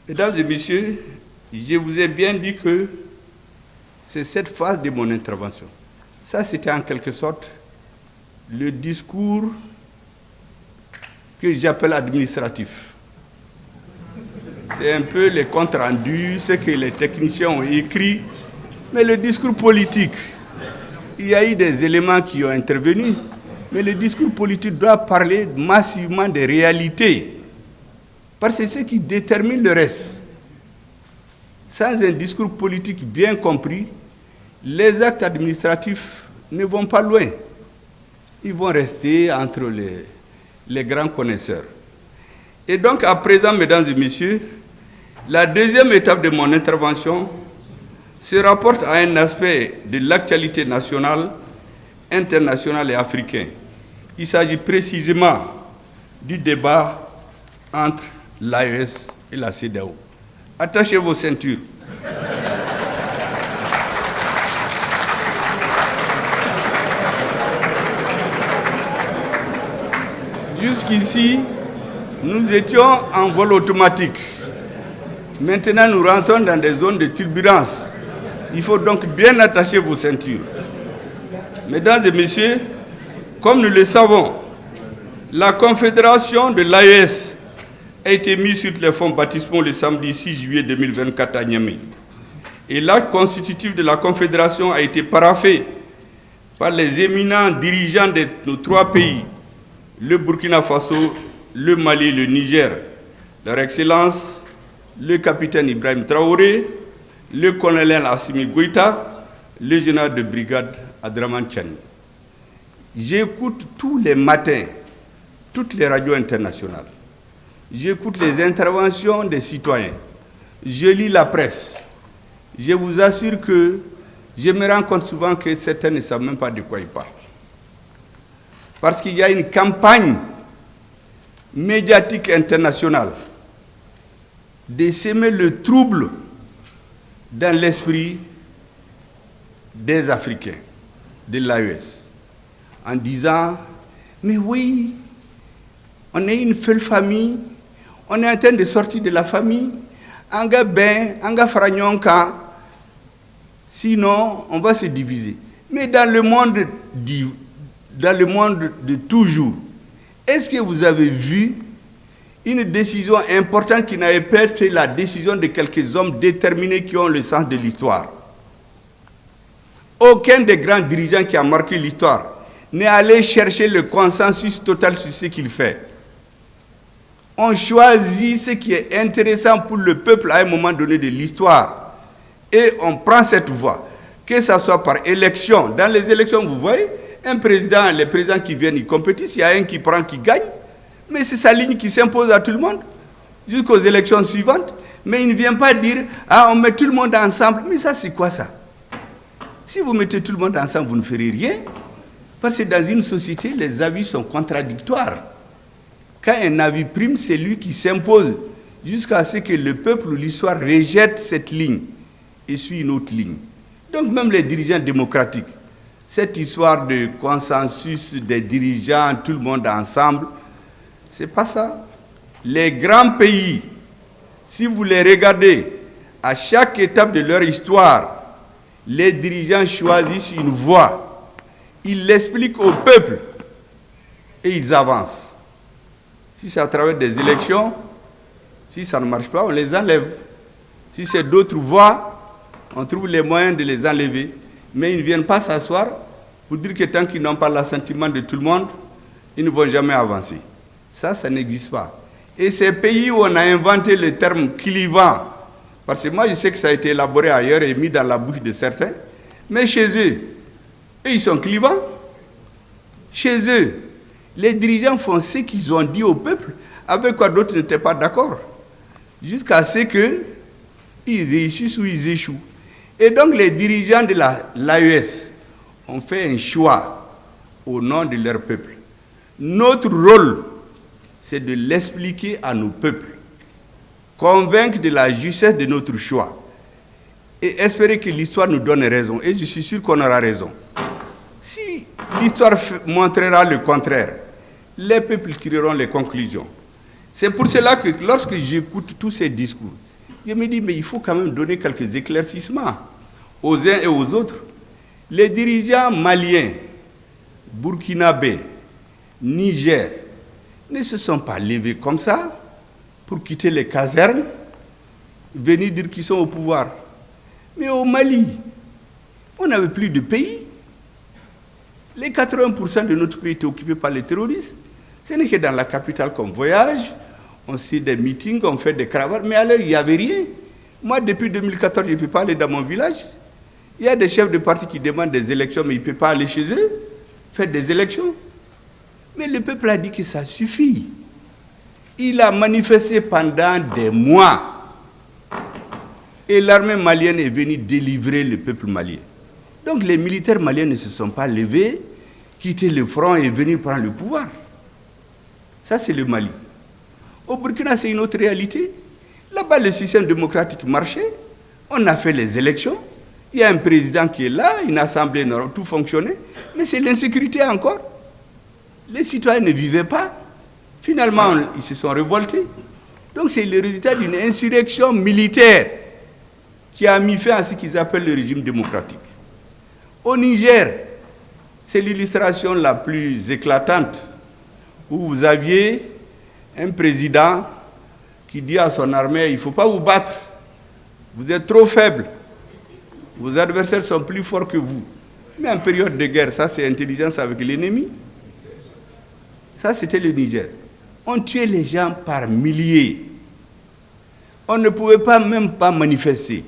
Mesdames et messieurs, je vous ai bien dit que c'est cette phase de mon intervention. Ça, c'était en quelque sorte le discours que j'appelle administratif. C'est un peu les comptes rendus, ce que les techniciens ont écrit, mais le discours politique, il y a eu des éléments qui ont intervenu, mais le discours politique doit parler massivement des réalités, parce que c'est ce qui détermine le reste. Sans un discours politique bien compris, les actes administratifs ne vont pas loin. Ils vont rester entre les grands connaisseurs. Et donc, à présent, mesdames et messieurs, la deuxième étape de mon intervention se rapporte à un aspect de l'actualité nationale, internationale et africaine. Il s'agit précisément du débat entre l'AES et la CEDEAO. Attachez vos ceintures. Jusqu'ici, nous étions en vol automatique. Maintenant, nous rentrons dans des zones de turbulence. Il faut donc bien attacher vos ceintures. Mesdames et messieurs, comme nous le savons, la confédération de l'AES a été mise sur les fonds baptismaux le samedi 6 juillet 2024 à Niamey. Et l'acte constitutif de la confédération a été paraphé par les éminents dirigeants de nos trois pays, le Burkina Faso, le Mali et le Niger, leur Excellence, le capitaine Ibrahim Traoré, le colonel Assimi Goïta, le général de brigade Abdraman Tchani. J'écoute tous les matins toutes les radios internationales. J'écoute les interventions des citoyens. Je lis la presse. Je vous assure que je me rends compte souvent que certains ne savent même pas de quoi ils parlent. Parce qu'il y a une campagne médiatique internationale de semer le trouble dans l'esprit des Africains, de l'AES, en disant « Mais oui, on est une seule famille, on est en train de sortir de la famille, anga ben, anga fragnonka, sinon on va se diviser. » Mais dans le monde de toujours, est-ce que vous avez vu une décision importante qui n'avait pas été la décision de quelques hommes déterminés qui ont le sens de l'histoire? Aucun des grands dirigeants qui a marqué l'histoire n'est allé chercher le consensus total sur ce qu'il fait. On choisit ce qui est intéressant pour le peuple à un moment donné de l'histoire et on prend cette voie, que ce soit par élection. Dans les élections, vous voyez, un président, les présidents qui viennent, ils compétissent, il y a un qui prend, qui gagne, mais c'est sa ligne qui s'impose à tout le monde, jusqu'aux élections suivantes. Mais il ne vient pas dire, ah, on met tout le monde ensemble. Mais ça, c'est quoi ça? Si vous mettez tout le monde ensemble, vous ne ferez rien, parce que dans une société, les avis sont contradictoires. Quand un avis prime, c'est lui qui s'impose, jusqu'à ce que le peuple ou l'histoire rejette cette ligne et suit une autre ligne. Donc même les dirigeants démocratiques, cette histoire de consensus des dirigeants, tout le monde ensemble, c'est pas ça. Les grands pays, si vous les regardez, à chaque étape de leur histoire, les dirigeants choisissent une voie. Ils l'expliquent au peuple et ils avancent. Si c'est à travers des élections, si ça ne marche pas, on les enlève. Si c'est d'autres voies, on trouve les moyens de les enlever. Mais ils ne viennent pas s'asseoir pour dire que tant qu'ils n'ont pas l'assentiment de tout le monde, ils ne vont jamais avancer. Ça n'existe pas. Et ces pays où on a inventé le terme clivant, parce que moi je sais que ça a été élaboré ailleurs et mis dans la bouche de certains, mais chez eux, ils sont clivants. Chez eux, les dirigeants font ce qu'ils ont dit au peuple, avec quoi d'autres n'étaient pas d'accord, jusqu'à ce qu'ils réussissent ou ils échouent. Et donc les dirigeants de l'AES ont fait un choix au nom de leur peuple. Notre rôle, c'est de l'expliquer à nos peuples, convaincre de la justesse de notre choix et espérer que l'histoire nous donne raison. Et je suis sûr qu'on aura raison. Si l'histoire montrera le contraire, les peuples tireront les conclusions. C'est pour cela que lorsque j'écoute tous ces discours, Je me dis, mais il faut quand même donner quelques éclaircissements aux uns et aux autres. Les dirigeants maliens, burkinabés, Niger, ne se sont pas levés comme ça pour quitter les casernes, venir dire qu'ils sont au pouvoir. Mais au Mali, on n'avait plus de pays. Les 80% de notre pays étaient occupés par les terroristes. Ce n'est que dans la capitale qu'on voyage, on fait des meetings, on fait des cravates, mais alors il n'y avait rien. Moi, depuis 2014, je ne peux pas aller dans mon village. Il y a des chefs de parti qui demandent des élections, mais ils ne peuvent pas aller chez eux, faire des élections. Mais le peuple a dit que ça suffit. Il a manifesté pendant des mois. Et l'armée malienne est venue délivrer le peuple malien. Donc les militaires maliens ne se sont pas levés, quitté le front et venir prendre le pouvoir. Ça, c'est le Mali. Au Burkina, c'est une autre réalité. Là-bas, le système démocratique marchait. On a fait les élections. Il y a un président qui est là, une assemblée, tout fonctionnait. Mais c'est l'insécurité encore. Les citoyens ne vivaient pas. Finalement, ils se sont révoltés. Donc c'est le résultat d'une insurrection militaire qui a mis fin à ce qu'ils appellent le régime démocratique. Au Niger, c'est l'illustration la plus éclatante, où vous aviez un président qui dit à son armée, il ne faut pas vous battre, vous êtes trop faible, vos adversaires sont plus forts que vous. Mais en période de guerre, ça c'est intelligence avec l'ennemi. Ça c'était le Niger. On tuait les gens par milliers. On ne pouvait même pas manifester.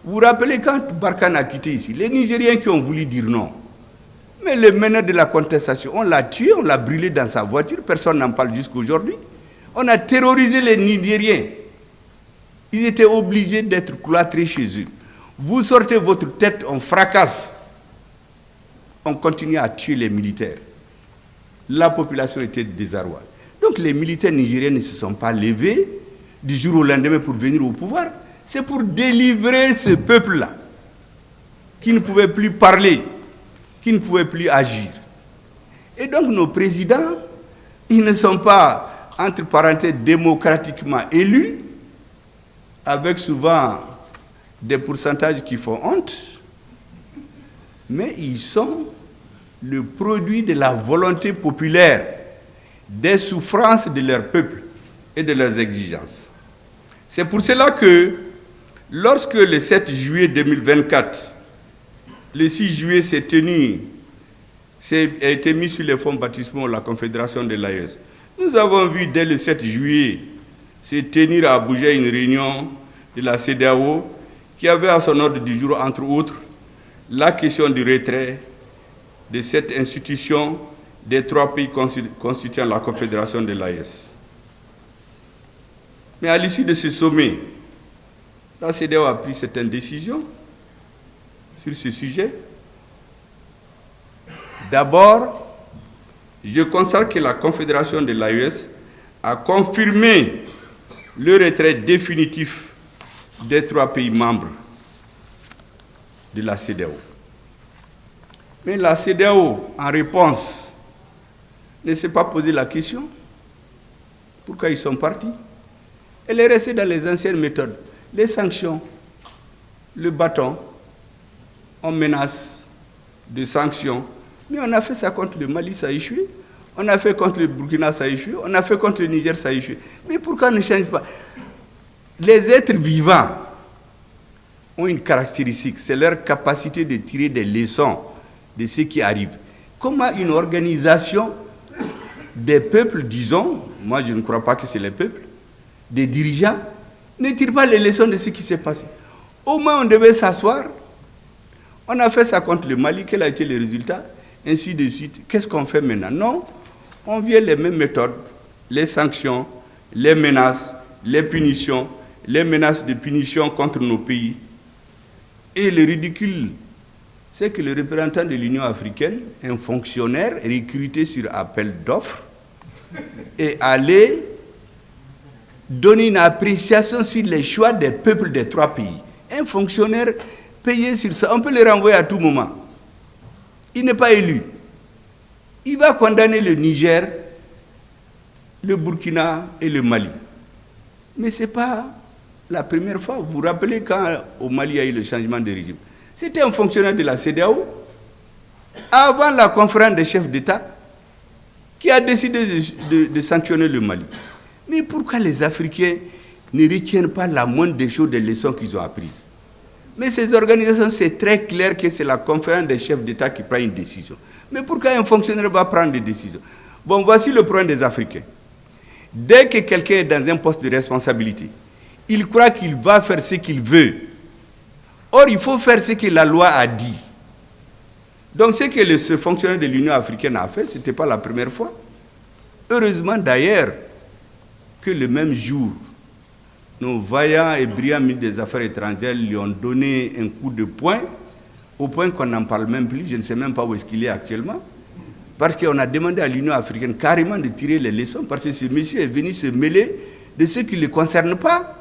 Vous vous rappelez quand Barkhane a quitté ici, les Nigériens qui ont voulu dire non. Mais le meneur de la contestation, on l'a tué, on l'a brûlé dans sa voiture, personne n'en parle jusqu'à aujourd'hui. On a terrorisé les Nigériens. Ils étaient obligés d'être cloîtrés chez eux. Vous sortez votre tête, on fracasse. On continue à tuer les militaires. La population était désarroie. Donc les militaires nigériens ne se sont pas levés du jour au lendemain pour venir au pouvoir. C'est pour délivrer ce peuple-là, qui ne pouvait plus parler, qui ne pouvait plus agir. Et donc nos présidents, ils ne sont pas, entre parenthèses, démocratiquement élus, avec souvent des pourcentages qui font honte, mais ils sont le produit de la volonté populaire, des souffrances de leur peuple et de leurs exigences. C'est pour cela que, lorsque le 7 juillet 2024, le 6 juillet a été mis sur les fonds baptismaux la Confédération de l'AES, nous avons vu dès le 7 juillet se tenir à Abuja une réunion de la CEDEAO qui avait à son ordre du jour, entre autres, la question du retrait de cette institution des 3 pays constituant la Confédération de l'AES. Mais à l'issue de ce sommet, la CEDEAO a pris certaines décisions sur ce sujet. D'abord, je constate que la Confédération de l'AES a confirmé le retrait définitif des 3 pays membres de la CEDEAO. Mais la CEDEAO, en réponse, ne s'est pas posé la question pourquoi ils sont partis. Elle est restée dans les anciennes méthodes, les sanctions, le bâton, on menace de sanctions. Mais on a fait ça contre le Mali, ça a échoué. On a fait contre le Burkina, ça a échoué. On a fait contre le Niger, ça a échoué. Mais pourquoi on ne change pas? Les êtres vivants ont une caractéristique, c'est leur capacité de tirer des leçons de ce qui arrive. Comment une organisation des peuples, disons, moi je ne crois pas que c'est les peuples, des dirigeants, ne tire pas les leçons de ce qui s'est passé. Au moins on devait s'asseoir. On a fait ça contre le Mali, quel a été le résultat? Ainsi de suite. Qu'est-ce qu'on fait maintenant? Non, on vient les mêmes méthodes, les sanctions, les menaces, les punitions, les menaces de punition contre nos pays. Et le ridicule, c'est que le représentant de l'Union africaine, un fonctionnaire recruté sur appel d'offres, est allé donner une appréciation sur les choix des peuples des 3 pays. Un fonctionnaire payé sur ça, on peut le renvoyer à tout moment. Il n'est pas élu. Il va condamner le Niger, le Burkina et le Mali. Mais ce n'est pas la première fois, vous vous rappelez quand au Mali il y a eu le changement de régime, c'était un fonctionnaire de la CEDEAO, avant la conférence des chefs d'État, qui a décidé de sanctionner le Mali. Mais pourquoi les Africains ne retiennent pas la moindre des choses, des leçons qu'ils ont apprises? Mais ces organisations, c'est très clair que c'est la conférence des chefs d'État qui prend une décision. Mais pourquoi un fonctionnaire va prendre des décisions? Bon, voici le problème des Africains. Dès que quelqu'un est dans un poste de responsabilité, il croit qu'il va faire ce qu'il veut. Or, il faut faire ce que la loi a dit. Donc, ce que ce fonctionnaire de l'Union africaine a fait, ce n'était pas la première fois. Heureusement d'ailleurs que le même jour, nos vaillants et brillants ministres des Affaires étrangères lui ont donné un coup de poing, au point qu'on n'en parle même plus, je ne sais même pas où est-ce qu'il est actuellement, parce qu'on a demandé à l'Union africaine carrément de tirer les leçons, parce que ce monsieur est venu se mêler de ce qui ne le concerne pas.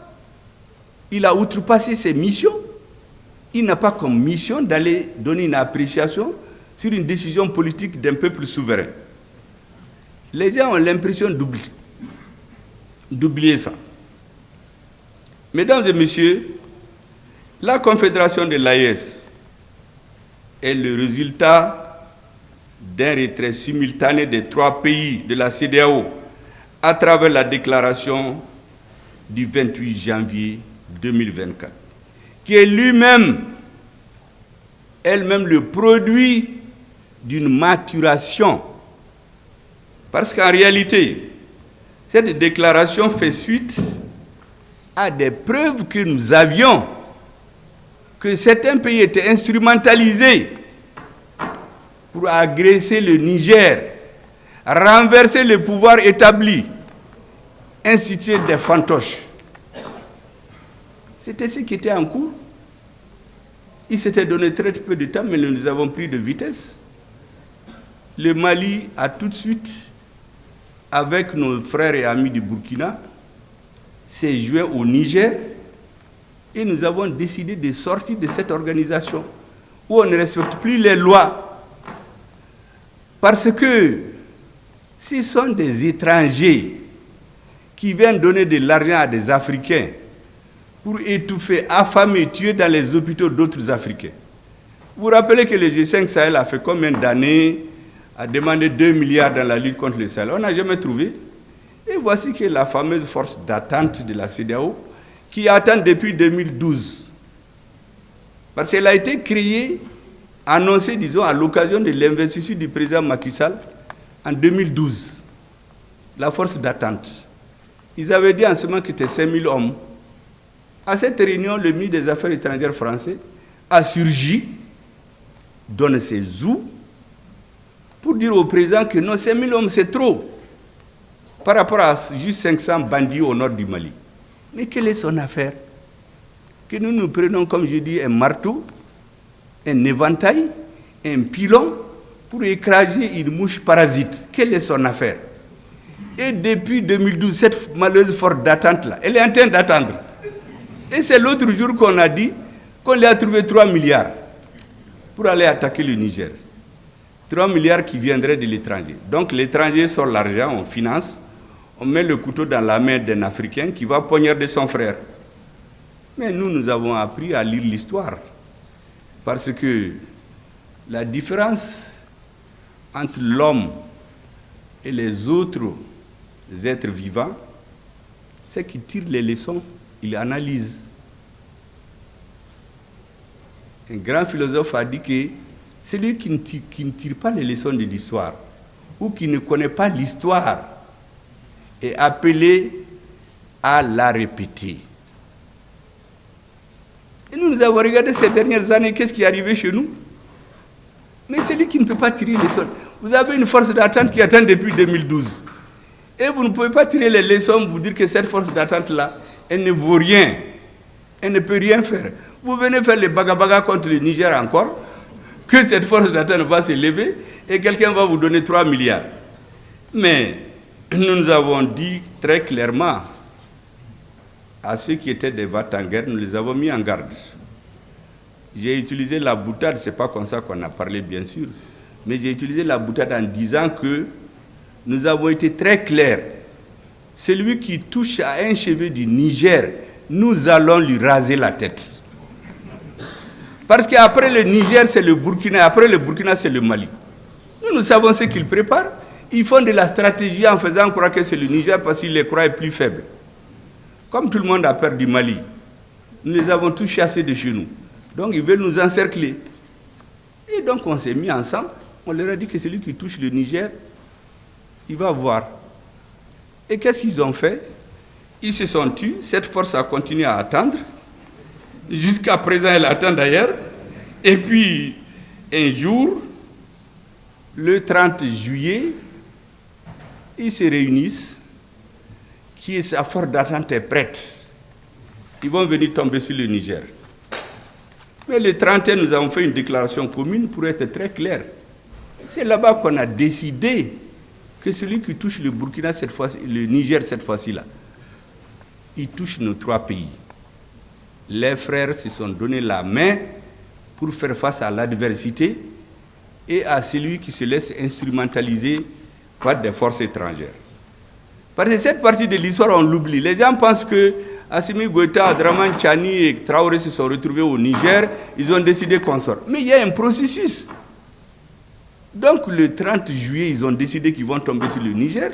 Il a outrepassé ses missions. Il n'a pas comme mission d'aller donner une appréciation sur une décision politique d'un peuple souverain. Les gens ont l'impression d'oublier ça. Mesdames et messieurs, la Confédération de l'AES est le résultat d'un retrait simultané des 3 pays de la CEDEAO à travers la déclaration du 28 janvier 2024, qui est elle-même le produit d'une maturation. Parce qu'en réalité, cette déclaration fait suite à des preuves que nous avions que certains pays étaient instrumentalisés pour agresser le Niger, renverser le pouvoir établi, instituer des fantoches. C'était ce qui était en cours. Il s'était donné très peu de temps, mais nous avons pris de vitesse. Le Mali a tout de suite, avec nos frères et amis du Burkina, s'est joint au Niger et nous avons décidé de sortir de cette organisation où on ne respecte plus les lois. Parce que ce sont des étrangers qui viennent donner de l'argent à des Africains pour étouffer, affamer, tuer dans les hôpitaux d'autres Africains. Vous vous rappelez que le G5 Sahel a fait combien d'années à demander 2 milliards dans la lutte contre le Sahel? On n'a jamais trouvé. Et voici que la fameuse force d'attente de la CEDEAO, qui attend depuis 2012. Parce qu'elle a été créée, annoncée, disons, à l'occasion de l'investiture du président Macky Sall en 2012. La force d'attente. Ils avaient dit en ce moment que c'était 5000 hommes. À cette réunion, le ministre des Affaires étrangères français a surgi, donne ses sous, pour dire au président que non, 5000 hommes, c'est trop, par rapport à juste 500 bandits au nord du Mali. Mais quelle est son affaire? Que nous nous prenons, comme je dis, un marteau, un éventail, un pilon, pour écraser une mouche parasite. Quelle est son affaire? Et depuis 2012, cette malheureuse force d'attente-là, elle est en train d'attendre. Et c'est l'autre jour qu'on a dit qu'on lui a trouvé 3 milliards pour aller attaquer le Niger. 3 milliards qui viendraient de l'étranger. Donc l'étranger sort l'argent, on finance, on met le couteau dans la main d'un Africain qui va poignarder son frère. Mais nous avons appris à lire l'histoire. Parce que la différence entre l'homme et les autres êtres vivants, c'est qu'il tire les leçons, il analyse. Un grand philosophe a dit que celui qui ne tire pas les leçons de l'histoire ou qui ne connaît pas l'histoire est appelé à la répéter. Et nous avons regardé ces dernières années, qu'est-ce qui est arrivé chez nous? Mais celui qui ne peut pas tirer les leçons, vous avez une force d'attente qui attend depuis 2012. Et vous ne pouvez pas tirer les leçons, vous dire que cette force d'attente-là, elle ne vaut rien. Elle ne peut rien faire. Vous venez faire les bagabaga contre le Niger encore, que cette force d'attente va se lever et quelqu'un va vous donner 3 milliards. Mais nous avons dit très clairement à ceux qui étaient des va-t-en-guerre, nous les avons mis en garde. J'ai utilisé la boutade, ce n'est pas comme ça qu'on a parlé bien sûr, mais j'ai utilisé la boutade en disant que nous avons été très clairs. Celui qui touche à un cheveu du Niger nous allons lui raser la tête. Parce qu'après le Niger, c'est le Burkina, après le Burkina, c'est le Mali. Nous savons ce qu'ils préparent. Ils font de la stratégie en faisant croire que c'est le Niger parce qu'ils les croient plus faibles. Comme tout le monde a peur du Mali, nous les avons tous chassés de chez nous. Donc ils veulent nous encercler. Et donc on s'est mis ensemble. On leur a dit que celui qui touche le Niger, il va voir. Et qu'est-ce qu'ils ont fait? Ils se sont tus. Cette force a continué à attendre. Jusqu'à présent, elle attend d'ailleurs. Et puis, un jour, le 30 juillet, ils se réunissent. Qui est sa force d'attente est prête. Ils vont venir tomber sur le Niger. Mais le 31, nous avons fait une déclaration commune pour être très clair. C'est là-bas qu'on a décidé que celui qui touche le Burkina cette fois-ci, le Niger cette fois-ci-là, il touche nos 3 pays. Les frères se sont donné la main pour faire face à l'adversité et à celui qui se laisse instrumentaliser par des forces étrangères. Parce que cette partie de l'histoire, on l'oublie. Les gens pensent que Assimi Goïta, Draman Chani et Traoré se sont retrouvés au Niger, ils ont décidé qu'on sort. Mais il y a un processus. Donc le 30 juillet, ils ont décidé qu'ils vont tomber sur le Niger.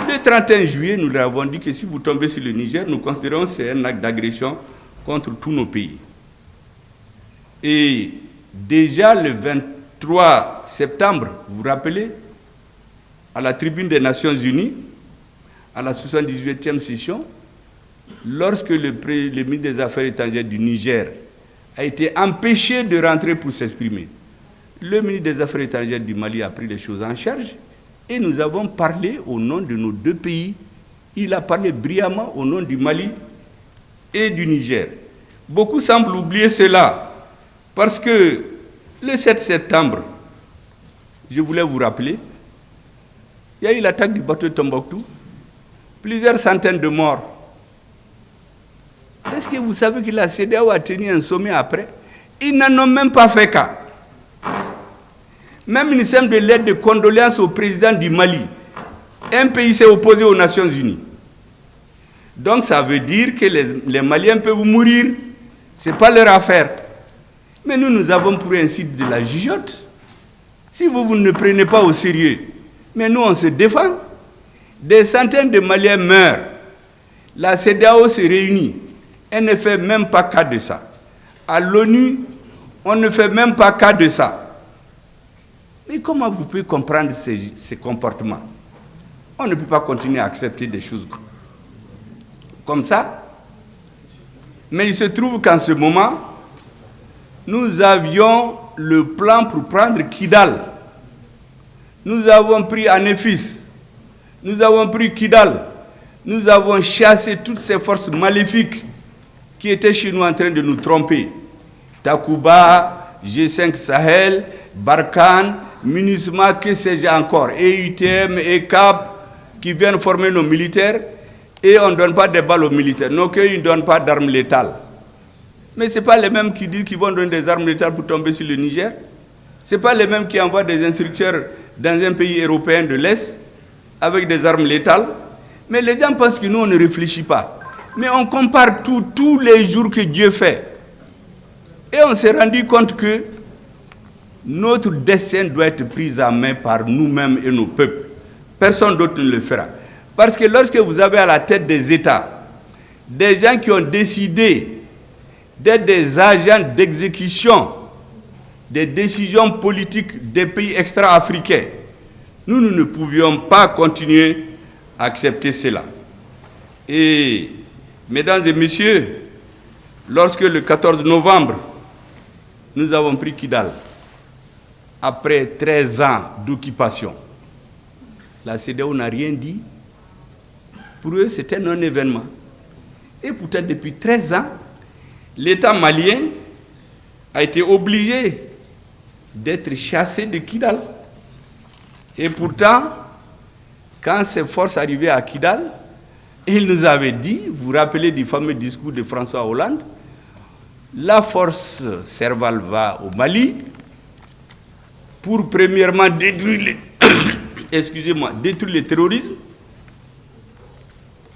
Le 31 juillet, nous leur avons dit que si vous tombez sur le Niger, nous considérons que c'est un acte d'agression contre tous nos pays. Et déjà le 23 septembre, vous vous rappelez, à la tribune des Nations Unies, à la 78e session, lorsque le ministre des Affaires étrangères du Niger a été empêché de rentrer pour s'exprimer, le ministre des Affaires étrangères du Mali a pris les choses en charge et nous avons parlé au nom de nos 2 pays. Il a parlé brillamment au nom du Mali et du Niger. Beaucoup semblent oublier cela parce que le 7 septembre, je voulais vous rappeler, il y a eu l'attaque du bateau de Tombouctou, plusieurs centaines de morts. Est-ce que vous savez que la CEDEAO a tenu un sommet après? Ils n'en ont même pas fait cas. Même une simple de lettre de condoléances au président du Mali. Un pays s'est opposé aux Nations Unies. Donc ça veut dire que les Maliens peuvent mourir. Ce n'est pas leur affaire. Mais nous avons pour ainsi de la jugeote. Si vous ne prenez pas au sérieux, mais nous on se défend. Des centaines de Maliens meurent. La CEDEAO se réunit. Elle ne fait même pas cas de ça. À l'ONU, on ne fait même pas cas de ça. Mais comment vous pouvez comprendre ces comportements? On ne peut pas continuer à accepter des choses comme ça. Mais il se trouve qu'en ce moment, nous avions le plan pour prendre Kidal. Nous avons pris Anéfis. Nous avons pris Kidal. Nous avons chassé toutes ces forces maléfiques qui étaient chez nous en train de nous tromper. Takuba, G5 Sahel, Barkhane, MINUSMA, que sais-je encore, EUTM, ECAP, qui viennent former nos militaires, et on ne donne pas de balles aux militaires. Nos pays ne donnent pas d'armes létales. Mais ce n'est pas les mêmes qui disent qu'ils vont donner des armes létales pour tomber sur le Niger. Ce n'est pas les mêmes qui envoient des instructeurs dans un pays européen de l'Est avec des armes létales. Mais les gens pensent que nous, on ne réfléchit pas. Mais on compare tous les jours que Dieu fait. Et on s'est rendu compte que notre destin doit être pris en main par nous-mêmes et nos peuples. Personne d'autre ne le fera. Parce que lorsque vous avez à la tête des États des gens qui ont décidé d'être des agents d'exécution des décisions politiques des pays extra-africains, nous ne pouvions pas continuer à accepter cela. Et, mesdames et messieurs, lorsque le 14 novembre, nous avons pris Kidal, après 13 ans d'occupation, la CEDEAO n'a rien dit. Pour eux, c'était un non-événement. Et pourtant, depuis 13 ans, l'État malien a été obligé d'être chassé de Kidal. Et pourtant, quand ces forces arrivaient à Kidal, il nous avait dit, vous vous rappelez du fameux discours de François Hollande, la force Serval va au Mali pour premièrement détruire détruire le terrorisme.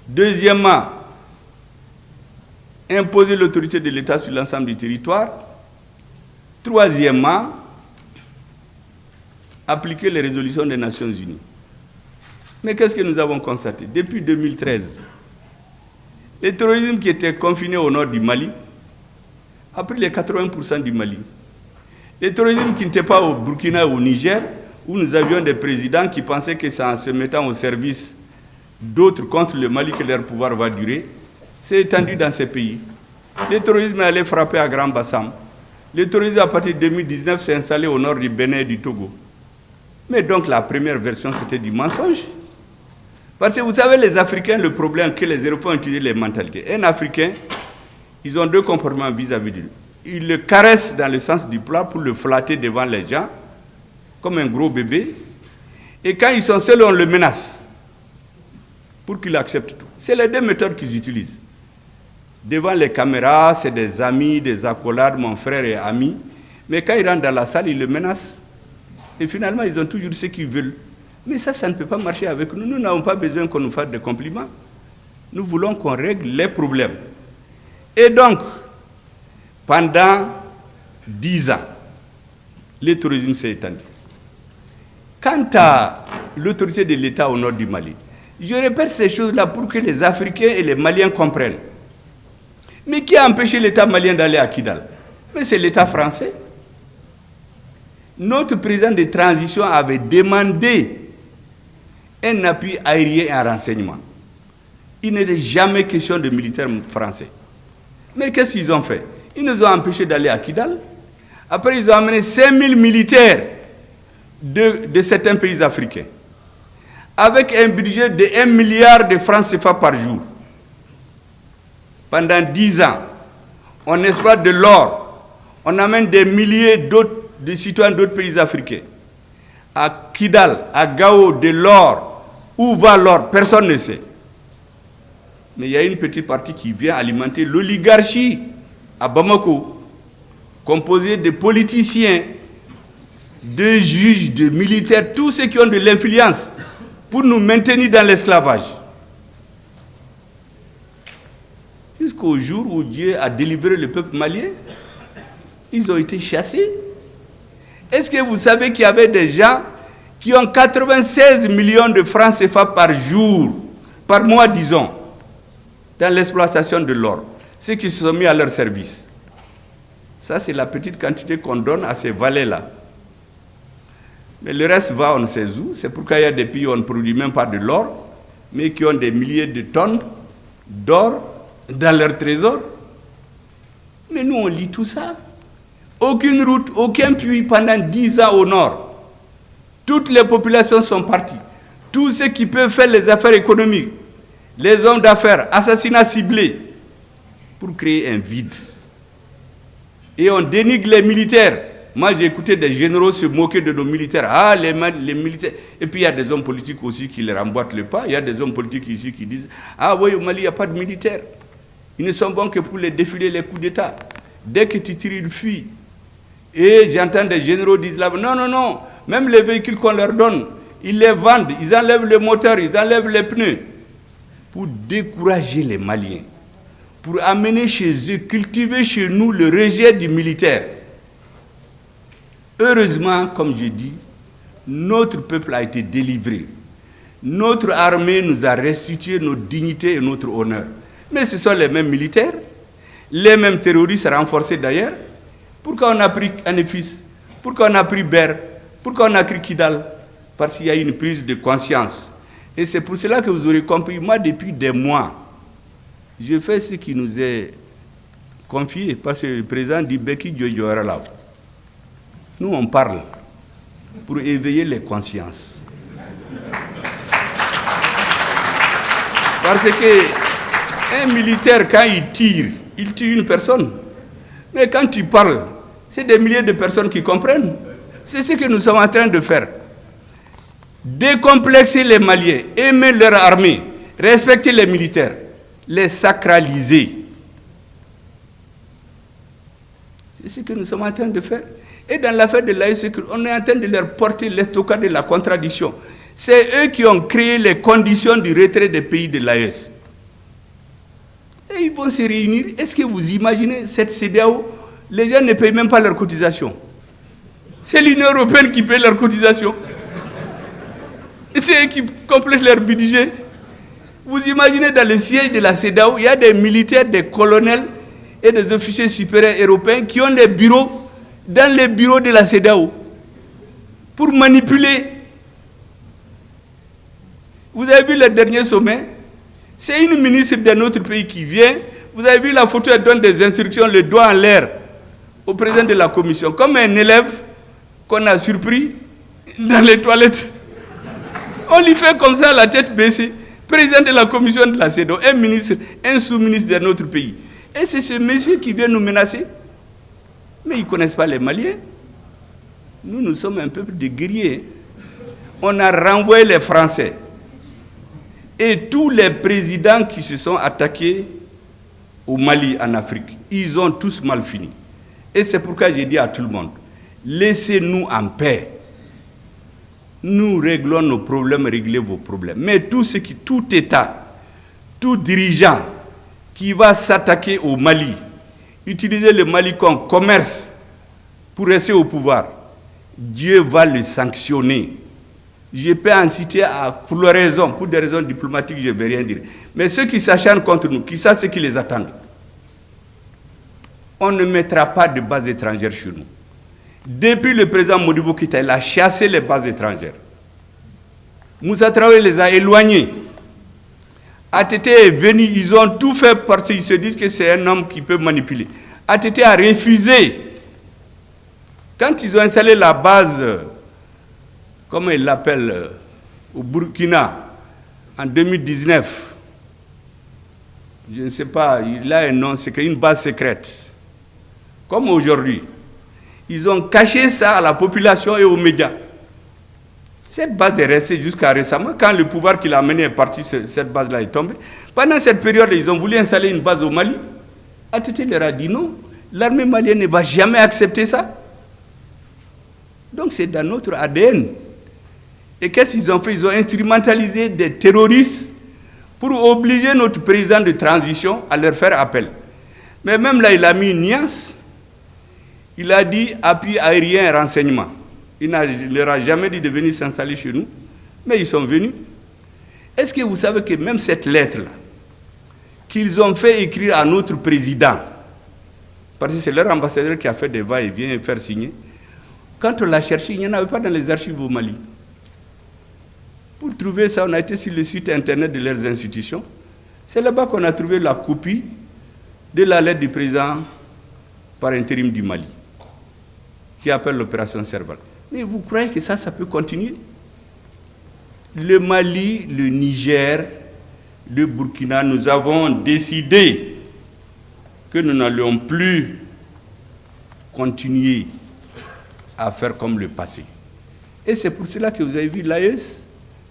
Deuxièmement, imposer l'autorité de l'État sur l'ensemble du territoire. Troisièmement, appliquer les résolutions des Nations Unies. Mais qu'est-ce que nous avons constaté? Depuis 2013, le terrorisme qui était confiné au nord du Mali a pris les 80% du Mali. Le terrorisme qui n'était pas au Burkina ou au Niger, où nous avions des présidents qui pensaient que c'est en se mettant au service d'autres contre le Mali que leur pouvoir va durer, s'est étendu dans ces pays. Le terrorisme est allé frapper à Grand Bassam. Le terrorisme, à partir de 2019, s'est installé au nord du Bénin et du Togo. Mais donc la première version, c'était du mensonge. Parce que vous savez, les Africains, le problème que les Européens ont utilisé les mentalités. Un Africain, ils ont deux comportements vis-à-vis de lui. Ils le caressent dans le sens du plat pour le flatter devant les gens, comme un gros bébé. Et quand ils sont seuls, on le menace pour qu'il accepte tout. C'est les deux méthodes qu'ils utilisent. Devant les caméras, c'est des amis, des accolades, mon frère et ami. Mais quand ils rentrent dans la salle, ils le menacent. Et finalement, ils ont toujours ce qu'ils veulent. Mais ça ne peut pas marcher avec nous. Nous n'avons pas besoin qu'on nous fasse des compliments. Nous voulons qu'on règle les problèmes. Et donc, pendant 10 ans, le terrorisme s'est étendu. Quant à l'autorité de l'État au nord du Mali, je répète ces choses-là pour que les Africains et les Maliens comprennent. Mais qui a empêché l'État malien d'aller à Kidal? Mais c'est l'État français. Notre président de transition avait demandé un appui aérien et un renseignement. Il n'était jamais question de militaires français. Mais qu'est-ce qu'ils ont fait? Ils nous ont empêchés d'aller à Kidal. Après, ils ont amené 5000 militaires de certains pays africains, avec un budget de 1 milliard de francs CFA par jour. Pendant 10 ans, on exploite de l'or. On amène des milliers de citoyens d'autres pays africains. À Kidal, à Gao, de l'or. Où va l'or? Personne ne sait. Mais il y a une petite partie qui vient alimenter l'oligarchie à Bamako, composée de politiciens, de juges, de militaires, tous ceux qui ont de l'influence pour nous maintenir dans l'esclavage. Jusqu'au jour où Dieu a délivré le peuple malien, ils ont été chassés. Est-ce que vous savez qu'il y avait des gens qui ont 96 millions de francs CFA par jour, par mois disons, dans l'exploitation de l'or, ceux qui se sont mis à leur service? Ça, c'est la petite quantité qu'on donne à ces valets-là. Mais le reste va, on ne sait où. C'est pourquoi il y a des pays où on ne produit même pas de l'or, mais qui ont des milliers de tonnes d'or dans leur trésor. Mais nous, on lit tout ça. Aucune route, aucun puits pendant 10 ans au nord. Toutes les populations sont parties. Tous ceux qui peuvent faire les affaires économiques, les hommes d'affaires, assassinats ciblés, pour créer un vide. Et on dénigre les militaires. Moi, j'ai écouté des généraux se moquer de nos militaires. Ah, les militaires. Et puis, il y a des hommes politiques aussi qui les remboîtent le pas. Il y a des hommes politiques ici qui disent « Ah oui, au Mali, il n'y a pas de militaires. Ils ne sont bons que pour les défiler les coups d'État. Dès que tu tires, ils fuient. » Et j'entends des généraux dire là, non, non, non. Même les véhicules qu'on leur donne, ils les vendent. Ils enlèvent le moteur, ils enlèvent les pneus. Pour décourager les Maliens. Pour amener chez eux, cultiver chez nous le rejet du militaire. Heureusement, comme je dis, notre peuple a été délivré. Notre armée nous a restitué notre dignité et notre honneur. Mais ce sont les mêmes militaires, les mêmes terroristes renforcés d'ailleurs. Pourquoi on a pris Anefis? Pourquoi on a pris Ber? Pourquoi on a pris Kidal? Parce qu'il y a une prise de conscience. Et c'est pour cela que vous aurez compris, moi depuis des mois, je fais ce qui nous est confié, parce que le président dit Beki Djoyora. Nous, on parle pour éveiller les consciences. Parce que un militaire, quand il tire une personne. Mais quand tu parles, c'est des milliers de personnes qui comprennent. C'est ce que nous sommes en train de faire. Décomplexer les Maliens, aimer leur armée, respecter les militaires, les sacraliser. C'est ce que nous sommes en train de faire. Et dans l'affaire de l'AES, on est en train de leur porter l'estocade de la contradiction. C'est eux qui ont créé les conditions du retrait des pays de l'AES. Et ils vont se réunir. Est-ce que vous imaginez cette CEDEAO? Les gens ne payent même pas leurs cotisations. C'est l'Union européenne qui paye leurs cotisations. Et c'est eux qui complètent leur budget. Vous imaginez dans le siège de la CEDEAO, il y a des militaires, des colonels et des officiers supérieurs européens qui ont des bureaux dans les bureaux de la CEDEAO pour manipuler. Vous avez vu le dernier sommet? C'est une ministre d'un autre pays qui vient. Vous avez vu la photo, elle donne des instructions, le doigt en l'air au président de la commission, comme un élève qu'on a surpris dans les toilettes. On lui fait comme ça, la tête baissée. Président de la commission de la CEDEAO, un ministre, un sous-ministre d'un autre pays. Et c'est ce monsieur qui vient nous menacer. Mais ils ne connaissent pas les Maliens. Nous sommes un peuple de guerriers. On a renvoyé les Français. Et tous les présidents qui se sont attaqués au Mali, en Afrique, ils ont tous mal fini. Et c'est pourquoi j'ai dit à tout le monde, laissez-nous en paix. Nous réglons nos problèmes, réglez vos problèmes. Mais tout État, tout dirigeant qui va s'attaquer au Mali, utiliser le Mali comme commerce pour rester au pouvoir, Dieu va le sanctionner. Je peux en citer à floraison, pour des raisons diplomatiques, je ne vais rien dire. Mais ceux qui s'acharnent contre nous, qui savent ce qui les attend, on ne mettra pas de bases étrangères chez nous. Depuis le président Modibo Keïta, il a chassé les bases étrangères. Moussa Traoré les a éloignés. ATT est venu, ils ont tout fait parce qu'ils se disent que c'est un homme qui peut manipuler. ATT a refusé. Quand ils ont installé la base, comment ils l'appellent, au Burkina, en 2019, je ne sais pas, il a un nom secret, une base secrète, comme aujourd'hui. Ils ont caché ça à la population et aux médias. Cette base est restée jusqu'à récemment. Quand le pouvoir qui l'a amené est parti, cette base-là est tombée. Pendant cette période, ils ont voulu installer une base au Mali. ATT leur a dit non. L'armée malienne ne va jamais accepter ça. Donc c'est dans notre ADN. Et qu'est-ce qu'ils ont fait? Ils ont instrumentalisé des terroristes pour obliger notre président de transition à leur faire appel. Mais même là, il a mis une nuance. Il a dit appui aérien et renseignement. Il ne leur a jamais dit de venir s'installer chez nous, mais ils sont venus. Est-ce que vous savez que même cette lettre-là, qu'ils ont fait écrire à notre président, parce que c'est leur ambassadeur qui a fait des va-et-vient et faire signer, quand on l'a cherché, il n'y en avait pas dans les archives au Mali. Pour trouver ça, on a été sur le site internet de leurs institutions. C'est là-bas qu'on a trouvé la copie de la lettre du président par intérim du Mali, qui appelle l'opération Serval. Mais vous croyez que ça peut continuer? Le Mali, le Niger, le Burkina, nous avons décidé que nous n'allions plus continuer à faire comme le passé. Et c'est pour cela que vous avez vu l'AES,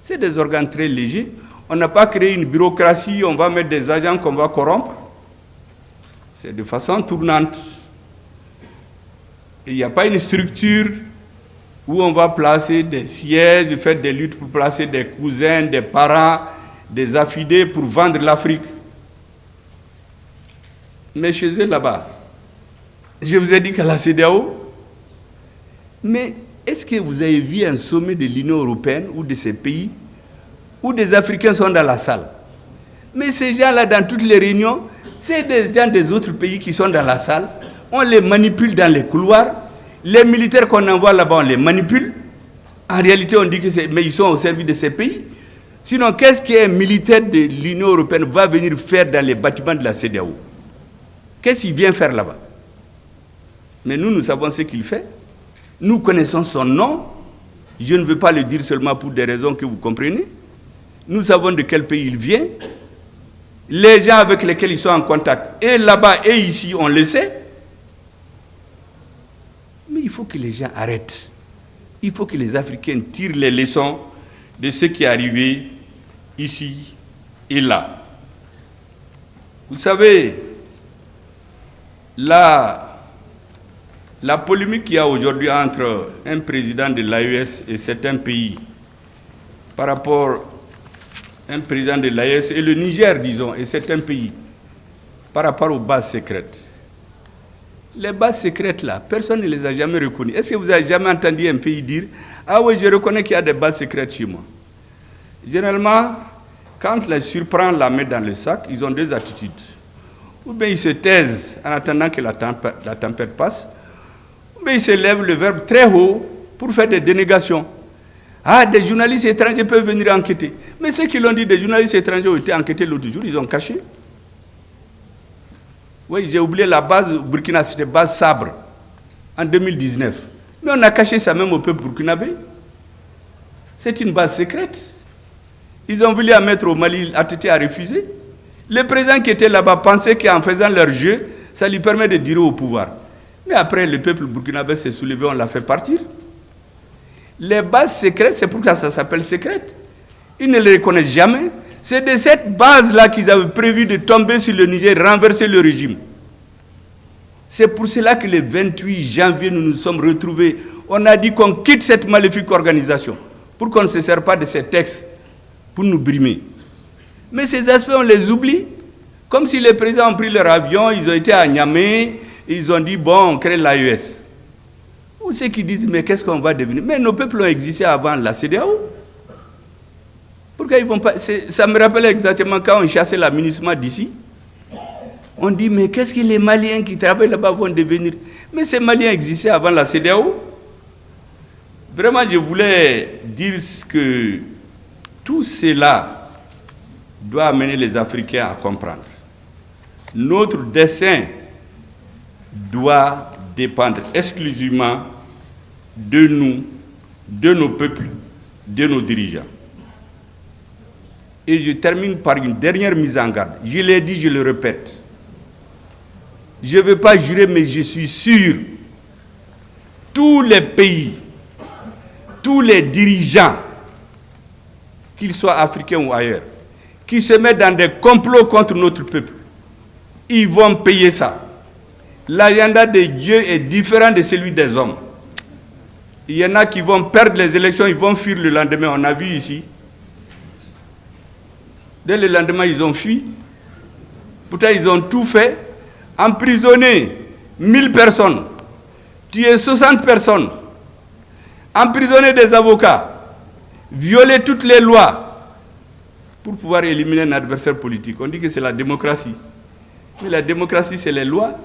c'est des organes très légers. On n'a pas créé une bureaucratie, on va mettre des agents qu'on va corrompre. C'est de façon tournante. Il n'y a pas une structure où on va placer des sièges, faire des luttes pour placer des cousins, des parents, des affidés pour vendre l'Afrique. Mais chez eux là-bas, je vous ai dit qu'à la CEDEAO, mais est-ce que vous avez vu un sommet de l'Union européenne ou de ces pays où des Africains sont dans la salle? Mais ces gens-là, dans toutes les réunions, c'est des gens des autres pays qui sont dans la salle. On les manipule dans les couloirs. Les militaires qu'on envoie là-bas, on les manipule. En réalité, on dit que mais ils sont au service de ces pays. Sinon, qu'est-ce qu'un militaire de l'Union européenne va venir faire dans les bâtiments de la CEDEAO? Qu'est-ce qu'il vient faire là-bas? Mais nous savons ce qu'il fait. Nous connaissons son nom. Je ne veux pas le dire seulement pour des raisons que vous comprenez. Nous savons de quel pays il vient. Les gens avec lesquels ils sont en contact, et là-bas et ici, on le sait. Mais il faut que les gens arrêtent. Il faut que les Africains tirent les leçons de ce qui est arrivé ici et là. Vous savez, la polémique qu'il y a aujourd'hui entre un président de l'AES et certains pays par rapport à un président de l'AES et le Niger, disons, et certains pays, par rapport aux bases secrètes. Les bases secrètes là, personne ne les a jamais reconnues. Est-ce que vous avez jamais entendu un pays dire « Ah oui, je reconnais qu'il y a des bases secrètes chez moi ». Généralement, quand les surprend la main dans le sac, ils ont deux attitudes. Ou bien ils se taisent en attendant que la tempête passe, ou bien ils se lèvent le verbe très haut pour faire des dénégations. Ah, des journalistes étrangers peuvent venir enquêter. Mais ceux qui l'ont dit, des journalistes étrangers ont été enquêtés l'autre jour, ils ont caché. Oui, j'ai oublié la base Burkina, c'était base Sabre, en 2019. Mais on a caché ça même au peuple burkinabé. C'est une base secrète. Ils ont voulu la mettre au Mali, l'ATT a refusé. Le président qui était là-bas pensait qu'en faisant leur jeu, ça lui permet de durer au pouvoir. Mais après, le peuple burkinabé s'est soulevé, on l'a fait partir. Les bases secrètes, c'est pourquoi ça s'appelle secrète. Ils ne les reconnaissent jamais. C'est de cette base-là qu'ils avaient prévu de tomber sur le Niger, renverser le régime. C'est pour cela que le 28 janvier, nous nous sommes retrouvés. On a dit qu'on quitte cette maléfique organisation pour qu'on ne se serve pas de ces textes pour nous brimer. Mais ces aspects, on les oublie. Comme si les présidents ont pris leur avion, ils ont été à Niamey, ils ont dit, bon, on crée l'AES. Ou ceux qui disent, mais qu'est-ce qu'on va devenir? Mais nos peuples ont existé avant la CEDEAO. Pourquoi ils vont pas... Ça me rappelle exactement quand on chassait l'amunissement d'ici. On dit, mais qu'est-ce que les Maliens qui travaillent là-bas vont devenir? Mais ces Maliens existaient avant la CEDEAO. Vraiment, je voulais dire que tout cela doit amener les Africains à comprendre. Notre dessein doit dépendre exclusivement de nous, de nos peuples, de nos dirigeants. Et je termine par une dernière mise en garde. Je l'ai dit, je le répète. Je ne veux pas jurer, mais je suis sûr. Tous les pays, tous les dirigeants, qu'ils soient africains ou ailleurs, qui se mettent dans des complots contre notre peuple, ils vont payer ça. L'agenda de Dieu est différent de celui des hommes. Il y en a qui vont perdre les élections, ils vont fuir le lendemain. On a vu ici. Dès le lendemain, ils ont fui. Pourtant, ils ont tout fait. Emprisonner 1000 personnes, tuer 60 personnes, emprisonner des avocats, violer toutes les lois pour pouvoir éliminer un adversaire politique. On dit que c'est la démocratie. Mais la démocratie, c'est les lois.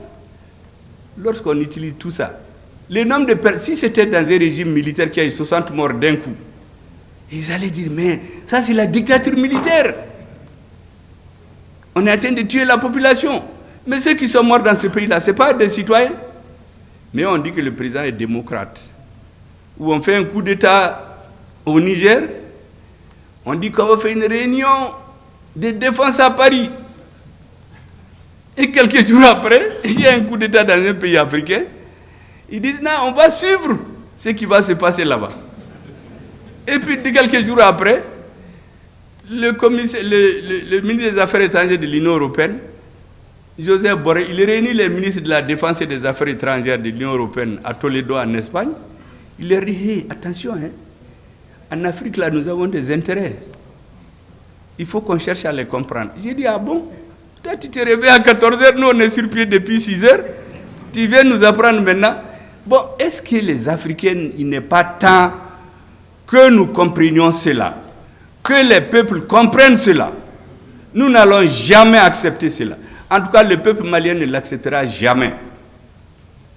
Lorsqu'on utilise tout ça, le nombre de personnes, si c'était dans un régime militaire qui a eu 60 morts d'un coup, ils allaient dire, mais ça c'est la dictature militaire. On est en train de tuer la population. Mais ceux qui sont morts dans ce pays-là, ce n'est pas des citoyens. Mais on dit que le président est démocrate. Ou on fait un coup d'État au Niger, on dit qu'on va faire une réunion de défense à Paris. Et quelques jours après, il y a un coup d'État dans un pays africain. Ils disent, non, on va suivre ce qui va se passer là-bas. Et puis, quelques jours après, le ministre des Affaires étrangères de l'Union européenne, Joseph Borrell, il réunit les ministres de la Défense et des Affaires étrangères de l'Union européenne à Toledo, en Espagne. Il leur dit, hey, attention, hein, en Afrique, là, nous avons des intérêts. Il faut qu'on cherche à les comprendre. J'ai dit, ah bon? Toi, tu te réveilles à 14h, nous, on est sur pied depuis 6h. Tu viens nous apprendre maintenant. Bon, est-ce que les Africains, il n'est pas temps que nous comprenions cela? Que les peuples comprennent cela? Nous n'allons jamais accepter cela. En tout cas, le peuple malien ne l'acceptera jamais.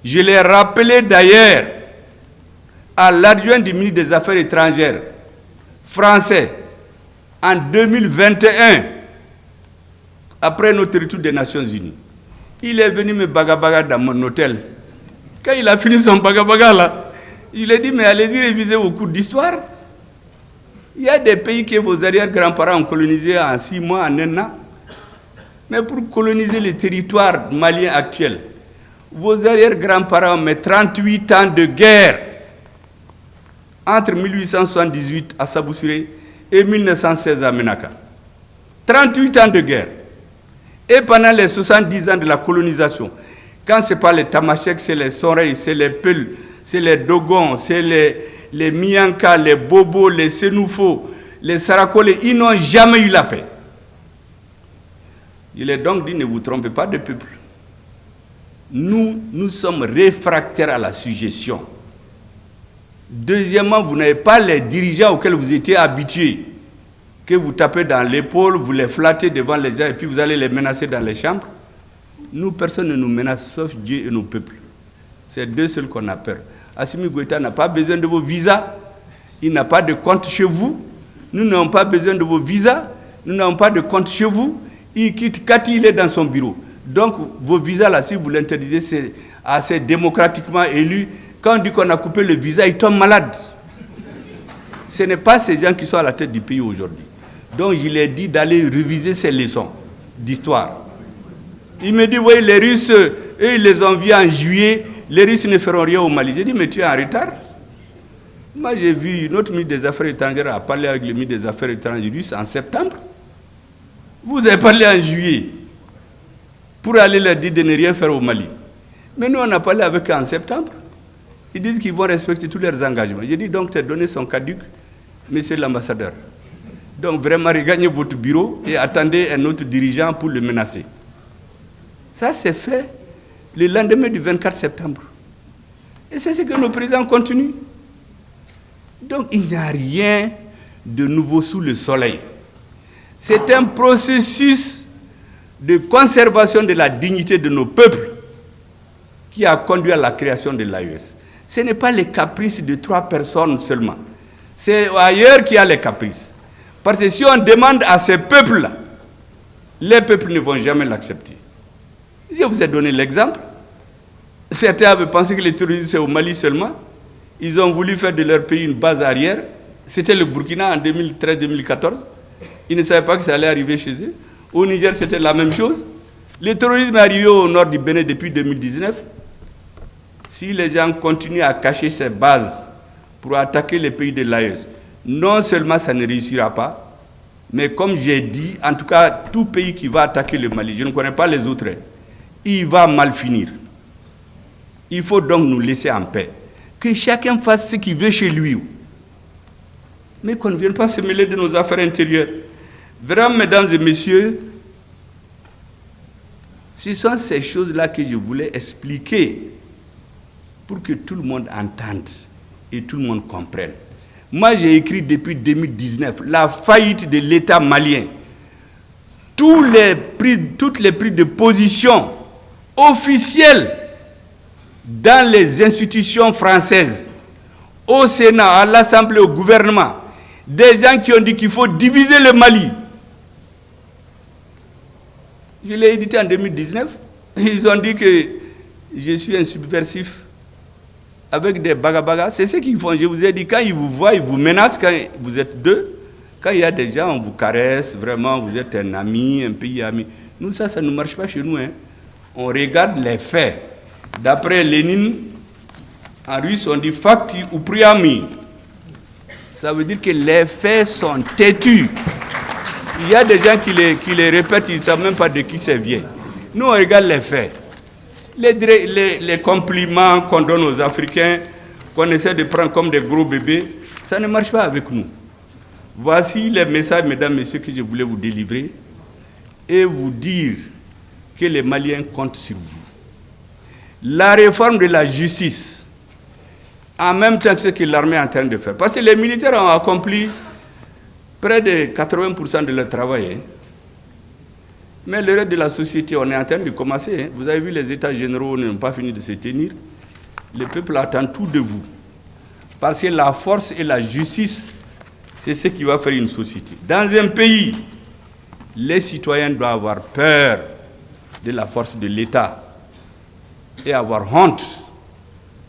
Je l'ai rappelé d'ailleurs à l'adjoint du ministre des Affaires étrangères français en 2021, après notre retour des Nations Unies. Il est venu me bagabaga dans mon hôtel. Quand il a fini son bagabaga là, il a dit, mais allez-y réviser vos cours d'histoire. Il y a des pays que vos arrière-grands-parents ont colonisés en 6 mois, en 1 an. Mais pour coloniser le territoire malien actuel, vos arrière-grands-parents ont mis 38 ans de guerre entre 1878 à Saboussiré et 1916 à Menaka. 38 ans de guerre. Et pendant les 70 ans de la colonisation, quand ce n'est pas les Tamashek, c'est les Soreilles, c'est les Peuls, c'est les Dogons, c'est les Mianka, les Bobos, les Sénoufos, les Sarakole, ils n'ont jamais eu la paix. Je l'ai donc dit, ne vous trompez pas de peuple. Nous sommes réfractaires à la suggestion. Deuxièmement, vous n'avez pas les dirigeants auxquels vous étiez habitués, que vous tapez dans l'épaule, vous les flattez devant les gens et puis vous allez les menacer dans les chambres. Nous, personne ne nous menace sauf Dieu et nos peuples. C'est deux seuls qu'on a peur. Assimi Goïta n'a pas besoin de vos visas. Il n'a pas de compte chez vous. Nous n'avons pas besoin de vos visas. Nous n'avons pas de compte chez vous. Il quitte quand il est dans son bureau. Donc, vos visas, là, si vous l'interdisez, c'est assez démocratiquement élu. Quand on dit qu'on a coupé le visa, il tombe malade. Ce n'est pas ces gens qui sont à la tête du pays aujourd'hui. Donc, je lui ai dit d'aller réviser ces leçons d'histoire. Il me dit, oui, les Russes, eux, ils les ont vus en juillet. Les Russes ne feront rien au Mali. J'ai dit, mais tu es en retard. Moi, j'ai vu notre ministre des Affaires étrangères a parlé avec le ministre des Affaires étrangères russe en septembre. Vous avez parlé en juillet pour aller leur dire de ne rien faire au Mali. Mais nous, on a parlé avec eux en septembre. Ils disent qu'ils vont respecter tous leurs engagements. J'ai dit, donc, tes données sont caduques, monsieur l'ambassadeur. Donc, vraiment, regagnez votre bureau et attendez un autre dirigeant pour le menacer. Ça, c'est fait le lendemain du 24 septembre. Et c'est ce que nos présidents continuent. Donc, il n'y a rien de nouveau sous le soleil. C'est un processus de conservation de la dignité de nos peuples qui a conduit à la création de l'AES. Ce n'est pas les caprices de 3 personnes seulement. C'est ailleurs qu'il y a les caprices. Parce que si on demande à ces peuples-là, les peuples ne vont jamais l'accepter. Je vous ai donné l'exemple. Certains avaient pensé que les terroristes, c'est au Mali seulement. Ils ont voulu faire de leur pays une base arrière. C'était le Burkina en 2013-2014. Ils ne savaient pas que ça allait arriver chez eux. Au Niger, c'était la même chose. Le terrorisme est arrivé au nord du Bénin depuis 2019. Si les gens continuent à cacher ces bases pour attaquer les pays de l'AES, non seulement ça ne réussira pas, mais comme j'ai dit, en tout cas, tout pays qui va attaquer le Mali, je ne connais pas les autres, il va mal finir. Il faut donc nous laisser en paix. Que chacun fasse ce qu'il veut chez lui. Mais qu'on ne vienne pas se mêler de nos affaires intérieures. Vraiment, mesdames et messieurs, ce sont ces choses-là que je voulais expliquer pour que tout le monde entende et tout le monde comprenne. Moi, j'ai écrit depuis 2019 la faillite de l'État malien. Toutes les prises de position officielles dans les institutions françaises, au Sénat, à l'Assemblée, au gouvernement, des gens qui ont dit qu'il faut diviser le Mali. Je l'ai édité en 2019. Ils ont dit que je suis un subversif avec des bagabagas. C'est ce qu'ils font. Je vous ai dit, quand ils vous voient, ils vous menacent quand vous êtes deux. Quand il y a des gens, on vous caresse, vraiment, vous êtes un ami, un pays ami. Nous, ça ne marche pas chez nous. Hein. On regarde les faits. D'après Lénine, en russe, on dit « fakti ou priami ». Ça veut dire que les faits sont têtus. Il y a des gens qui les répètent, ils ne savent même pas de qui ça vient. Nous, on regarde les faits. Les compliments qu'on donne aux Africains, qu'on essaie de prendre comme des gros bébés, ça ne marche pas avec nous. Voici les messages, mesdames, messieurs, que je voulais vous délivrer et vous dire que les Maliens comptent sur vous. La réforme de la justice, en même temps que ce que l'armée est en train de faire. Parce que les militaires ont accompli près de 80% de leur travail. Hein. Mais le reste de la société, on est en train de commencer. Hein. Vous avez vu, les États généraux n'ont pas fini de se tenir. Le peuple attend tout de vous. Parce que la force et la justice, c'est ce qui va faire une société. Dans un pays, les citoyens doivent avoir peur de la force de l'État et avoir honte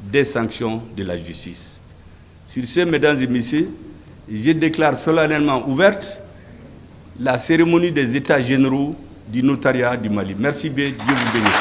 des sanctions de la justice. Sur ce, mesdames et messieurs, je déclare solennellement ouverte la cérémonie des États généraux du notariat du Mali. Merci bien, Dieu vous bénisse.